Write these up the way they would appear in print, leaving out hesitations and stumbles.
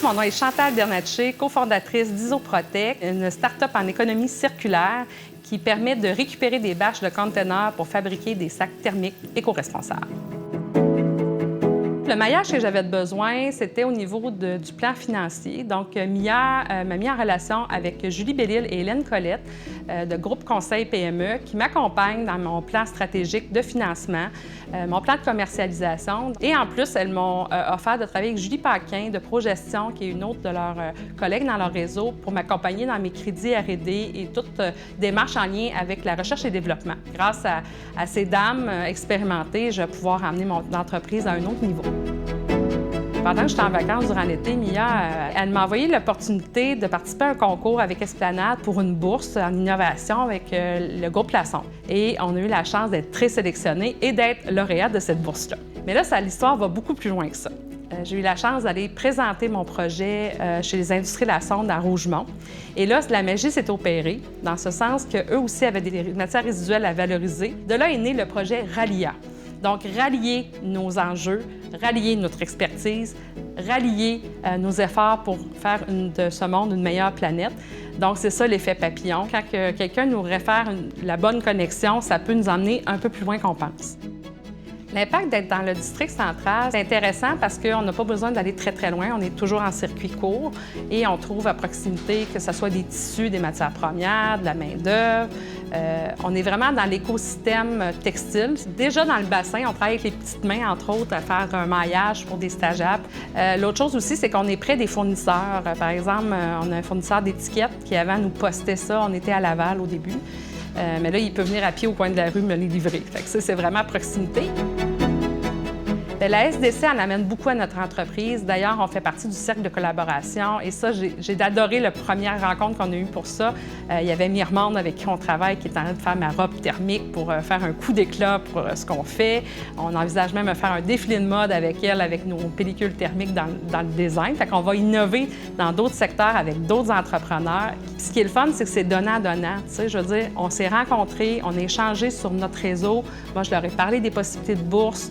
mon nom est Chantal Bernatchez, cofondatrice d'Isoprotec, une start-up en économie circulaire qui permet de récupérer des bâches de conteneurs pour fabriquer des sacs thermiques éco-responsables. Le maillage que j'avais besoin, c'était au niveau du plan financier. Donc, MIA m'a mis en relation avec Julie Bellil et Hélène Collette de Groupe Conseil PME qui m'accompagnent dans mon plan stratégique de financement, mon plan de commercialisation. Et en plus, elles m'ont offert de travailler avec Julie Paquin de ProGestion, qui est une autre de leurs collègues dans leur réseau, pour m'accompagner dans mes crédits R&D et toute démarche en lien avec la recherche et développement. Grâce à ces dames expérimentées, je vais pouvoir amener mon entreprise à un autre niveau. Pendant que j'étais en vacances durant l'été, Mia, elle m'a envoyé l'opportunité de participer à un concours avec Esplanade pour une bourse en innovation avec le groupe Laçon. Et on a eu la chance d'être très sélectionnés et d'être lauréate de cette bourse-là. Mais là, l'histoire va beaucoup plus loin que ça. J'ai eu la chance d'aller présenter mon projet chez les Industries Laçon à Rougemont. Et là, la magie s'est opérée, dans ce sens qu'eux aussi avaient des matières résiduelles à valoriser. De là est né le projet Rallia. Donc, rallier nos enjeux, rallier notre expertise, rallier nos efforts pour faire de ce monde une meilleure planète. Donc, c'est ça l'effet papillon. Quand quelqu'un nous réfère la bonne connexion, ça peut nous emmener un peu plus loin qu'on pense. L'impact d'être dans le district central, c'est intéressant parce qu'on n'a pas besoin d'aller très, très loin. On est toujours en circuit court et on trouve à proximité que ce soit des tissus, des matières premières, de la main-d'œuvre. On est vraiment dans l'écosystème textile. Déjà dans le bassin, on travaille avec les petites mains, entre autres, à faire un maillage pour des stagiaires. L'autre chose aussi, c'est qu'on est près des fournisseurs. Par exemple, on a un fournisseur d'étiquettes qui, avant, nous postait ça. On était à Laval au début. Mais là, il peut venir à pied au coin de la rue me les livrer. Fait que ça, c'est vraiment à proximité. La SDC en amène beaucoup à notre entreprise. D'ailleurs, on fait partie du cercle de collaboration. Et ça, j'ai adoré la première rencontre qu'on a eue pour ça. Il y avait Myrmonde avec qui on travaille, qui est en train de faire ma robe thermique pour faire un coup d'éclat pour ce qu'on fait. On envisage même de faire un défilé de mode avec elle, avec nos pellicules thermiques dans le design. Fait qu'on va innover dans d'autres secteurs avec d'autres entrepreneurs. Ce qui est le fun, c'est que c'est donnant-donnant. Tu sais, je veux dire, on s'est rencontrés, on a échangé sur notre réseau. Moi, je leur ai parlé des possibilités de bourse,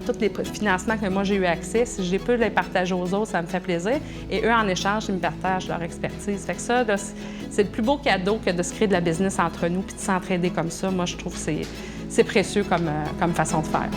toutes les financements que moi j'ai eu accès. Si j'ai pu les partager aux autres, ça me fait plaisir. Et eux, en échange, ils me partagent leur expertise. Fait que ça, c'est le plus beau cadeau que de se créer de la business entre nous puis de s'entraider comme ça. Moi, je trouve que c'est précieux comme façon de faire.